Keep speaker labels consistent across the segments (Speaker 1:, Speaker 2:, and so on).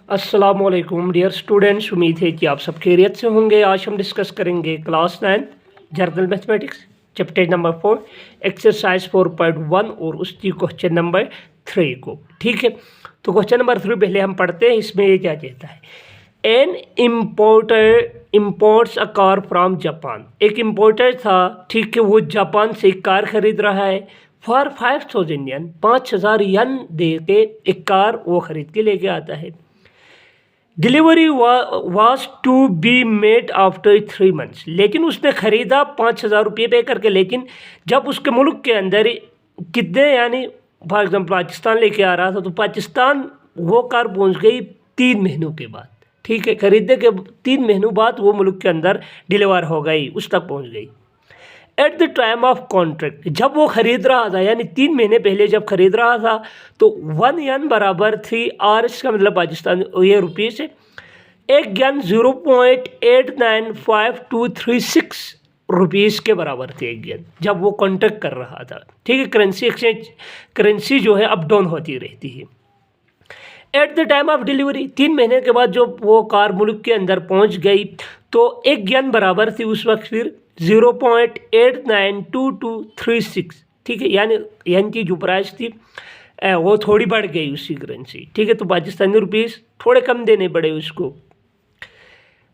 Speaker 1: अस्सलामुअलैकुम dear students, उम्मीद है कि आप सब खैरियत से होंगे। आज हम डिस्कस करेंगे class 9 general mathematics chapter number 4 exercise 4.1 और उसकी क्वेश्चन नंबर 3 को। ठीक है, तो क्वेश्चन नंबर 3 पहले हम पढ़ते हैं। इसमें ये क्या कहता है, N importer imports a car from Japan. एक इम्पोर्टर था, ठीक है, वो जापान से एक कार खरीद रहा है फॉर 5000 यन, 5000 यन दे के एक कार वो खरीद के लेके आता है। Delivery was to be made after 3 months, लेकिन उसने ख़रीदा 5000 रुपये पे करके, लेकिन जब उसके मुल्क के अंदर कितने, यानी फॉर एग्जाम्पल पाकिस्तान लेके आ रहा था, तो पाकिस्तान वो कार पहुंच गई 3 महीनों के बाद। ठीक है, खरीदने के 3 महीनों बाद वो मुल्क के अंदर डिलीवर हो गई, उस तक पहुंच गई। At the time of contract, जब वो खरीद रहा था, यानी 3 महीने पहले जब खरीद रहा था, तो 1 यन बराबर 3 आर, इसका मतलब पाकिस्तान ये रुपये से एक यन 0.895236 रुपीज़ के बराबर थे एक यन, जब वो कॉन्ट्रैक्ट कर रहा था। ठीक है, करेंसी एक्सचेंज, करेंसी जो है अप डाउन होती रहती है। At the time of delivery, 3 महीने के बाद जो वो कार मुल्क के अंदर पहुंच गई, तो एक यन बराबर थी उस वक्त फिर 0.892236। ठीक है, यानी यन की जो प्राइस थी वो थोड़ी बढ़ गई उसकी करेंसी। ठीक है, तो पाकिस्तानी रुपीज़ थोड़े कम देने पड़े उसको।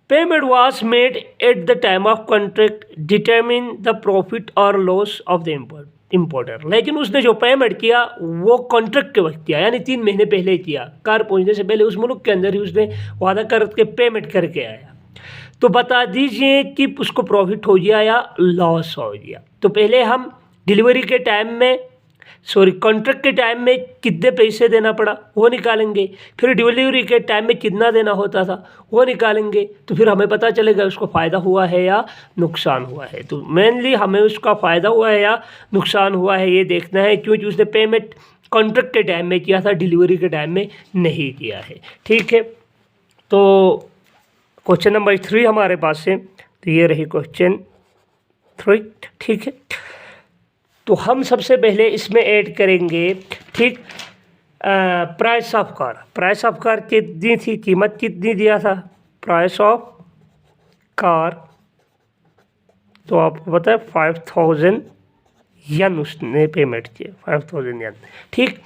Speaker 1: Payment was made at the time of contract determine the profit और लॉस ऑफ द इम्पोर्टर, लेकिन उसने जो पेमेंट किया वो कॉन्ट्रैक्ट के वक्त किया, यानी 3 महीने पहले किया, कार पहुंचने से पहले उस मुल्क के अंदर ही उसने वादा करके पेमेंट करके आया। तो बता दीजिए कि उसको प्रॉफिट हो गया या लॉस हो गया। तो पहले हम डिलीवरी के टाइम में, कॉन्ट्रैक्ट के टाइम में कितने पैसे देना पड़ा वो निकालेंगे, फिर डिलीवरी के टाइम में कितना देना होता था वो निकालेंगे, तो फिर हमें पता चलेगा उसको फ़ायदा हुआ है या नुकसान हुआ है। तो मेनली हमें उसका फ़ायदा हुआ है या नुकसान हुआ है ये देखना है, क्योंकि उसने पेमेंट कॉन्ट्रैक्ट के टाइम में किया था, डिलीवरी के टाइम में नहीं किया है। ठीक है, तो क्वेश्चन नंबर 3 हमारे पास है, तो ये रही क्वेश्चन 3। ठीक है, तो हम सबसे पहले इसमें ऐड करेंगे, ठीक, price of car. Price of car कितनी थी, कीमत कितनी दिया था, प्राइस ऑफ कार, तो आपको पता है 5000 यन उसने पेमेंट किया, 5000 यन। ठीक,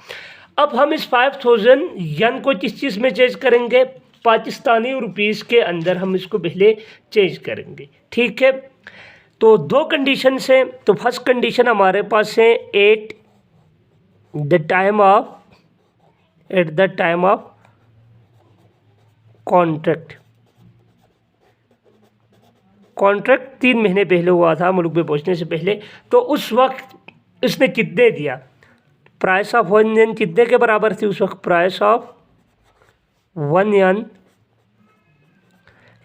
Speaker 1: अब हम इस 5000 यन को किस चीज़ में चेंज करेंगे, पाकिस्तानी रुपीज़ के अंदर हम इसको पहले चेंज करेंगे। ठीक है, तो 2 कंडीशन है। तो फर्स्ट कंडीशन हमारे पास है at the time of contract. 3 महीने पहले हुआ था मुल्क में पहुंचने से पहले, तो उस वक्त इसने कितने दिया, प्राइस ऑफ 1 यन कितने के बराबर थी उस वक्त, प्राइस ऑफ 1 यन,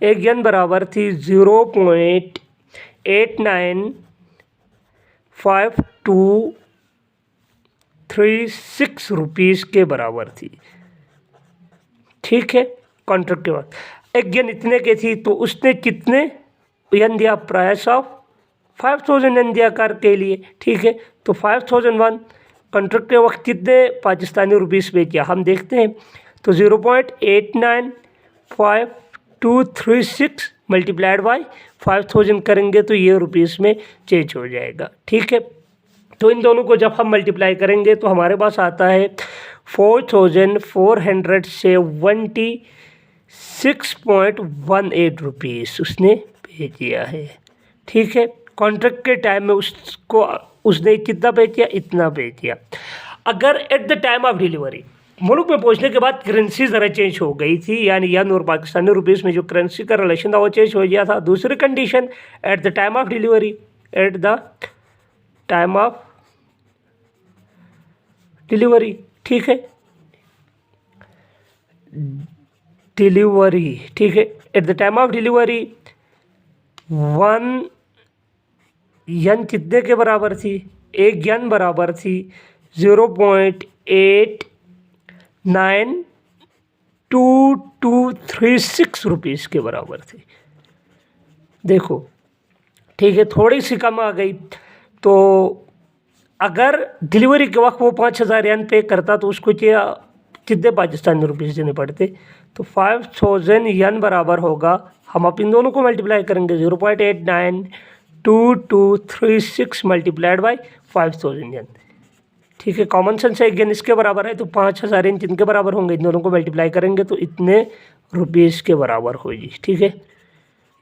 Speaker 1: एक यन बराबर थी 0.895236 रुपीज़ के बराबर थी। ठीक है, कॉन्ट्रैक्ट के बाद एक यन इतने के थी, तो उसने कितने यन दिया, प्राइस ऑफ 5000 यन दिया कार के लिए। ठीक है, तो 5001 कॉन्ट्रैक्ट के वक्त कितने पाकिस्तानी रुपीज़ पे किया हम देखते हैं, तो 0.895236 मल्टीप्लाइड बाई 5000 करेंगे तो ये रुपीज़ में चेंज हो जाएगा। ठीक है, तो इन दोनों को जब हम मल्टीप्लाई करेंगे तो हमारे पास आता है 4476.18 रुपीज़ उसने पे किया है। ठीक है, कॉन्ट्रैक्ट के टाइम में उसको उसने कितना पे किया, इतना पे किया। अगर at the time of delivery, मुल्क में पहुंचने के बाद करेंसी ज़रा चेंज हो गई थी, यानी यन और पाकिस्तानी रुपीज़ में जो करेंसी का रिलेशन था वो चेंज हो गया था। दूसरी condition at the time of delivery, at the time of delivery. ठीक है, डिलीवरी, ठीक है, at the time of delivery 1 यन कितने के बराबर थी, एक यन बराबर थी 0.892236 रुपीज़ के बराबर थी। देखो, ठीक है, थोड़ी सी कम आ गई। तो अगर डिलीवरी के वक्त वो 5000 यन पे करता तो उसको क्या कितने पाकिस्तानी रुपीज़ देने पड़ते। तो 5000 यन बराबर होगा, हम अब इन दोनों को मल्टीप्लाई करेंगे 0.892236 मल्टीप्लाइड बाई 5000 यन। ठीक है, कॉमन सेंस है, अगेन इसके बराबर है तो 5000 यन किन के बराबर होंगे, इन दोनों को मल्टीप्लाई करेंगे तो इतने रुपीज़ के बराबर होगी। ठीक है,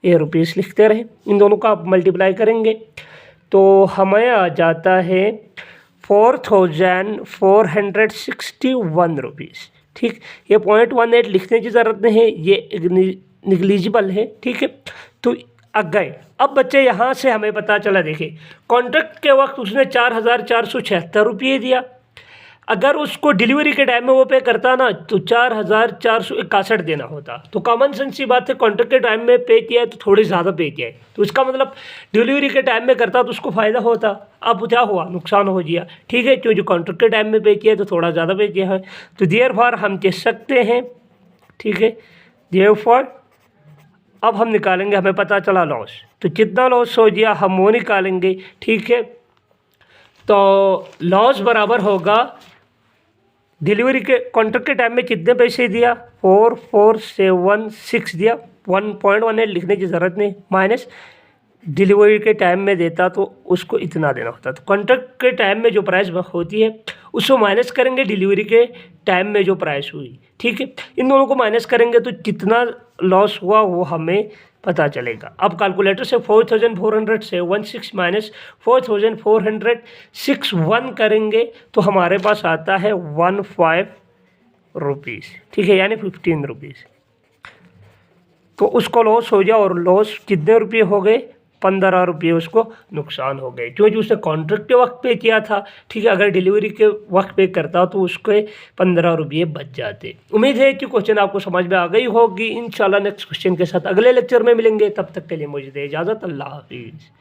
Speaker 1: ये रुपीज़ लिखते रहे, इन दोनों का आप मल्टीप्लाई करेंगे तो हमें आ जाता है 4461 रुपीज़। ठीक, ये 0.18 लिखने की ज़रूरत नहीं है, ये निगलिजिबल है। ठीक है, तो अब गए। अब बच्चे यहाँ से हमें पता चला, देखिए कॉन्ट्रैक्ट के वक्त उसने 4476 रुपये दिया, अगर उसको डिलीवरी के टाइम में वो पे करता ना तो 4461 देना होता। तो कॉमन सेंस की बात है, कॉन्ट्रैक्ट के टाइम में पे किया है तो थोड़ी ज़्यादा पे किया है, तो इसका मतलब डिलीवरी के टाइम में करता तो उसको फ़ायदा होता। अब क्या हुआ, नुकसान हो गया। ठीक है, क्योंकि कॉन्ट्रैक्ट के टाइम में पे किया है तो थोड़ा ज़्यादा पे किया है, तो देयरफॉर हम कह सकते हैं। ठीक है, देयरफॉर अब हम निकालेंगे, हमें पता चला लॉस, तो कितना लॉस हो गया हम वो निकालेंगे। ठीक है, तो लॉस बराबर होगा डिलीवरी के कॉन्ट्रैक्ट के टाइम में कितने पैसे दिया, 4476 दिया, 1.18 लिखने की ज़रूरत नहीं, माइनस डिलीवरी के टाइम में देता तो उसको इतना देना होता। तो कॉन्ट्रैक्ट के टाइम में जो प्राइस होती है उसको माइनस करेंगे डिलीवरी के टाइम में जो प्राइस हुई। ठीक है, इन दोनों को माइनस करेंगे तो कितना लॉस हुआ वो हमें पता चलेगा। अब कैलकुलेटर से 4476 माइनस 4461 करेंगे तो हमारे पास आता है 15 रुपीज़। ठीक है, यानी 15 रुपीज़। तो उसको लॉस हो गया, और लॉस कितने रुपये हो गए, 15 रुपये उसको नुकसान हो गए, क्योंकि उसने कॉन्ट्रैक्ट के वक्त पे किया था। ठीक है, अगर डिलीवरी के वक्त पे करता तो उसके 15 रुपये बच जाते। उम्मीद है कि क्वेश्चन आपको समझ में आ गई होगी। इंशाल्लाह नेक्स्ट क्वेश्चन के साथ अगले लेक्चर में मिलेंगे, तब तक के लिए मुझे दे इजाज़त। अल्लाह हाफिज़।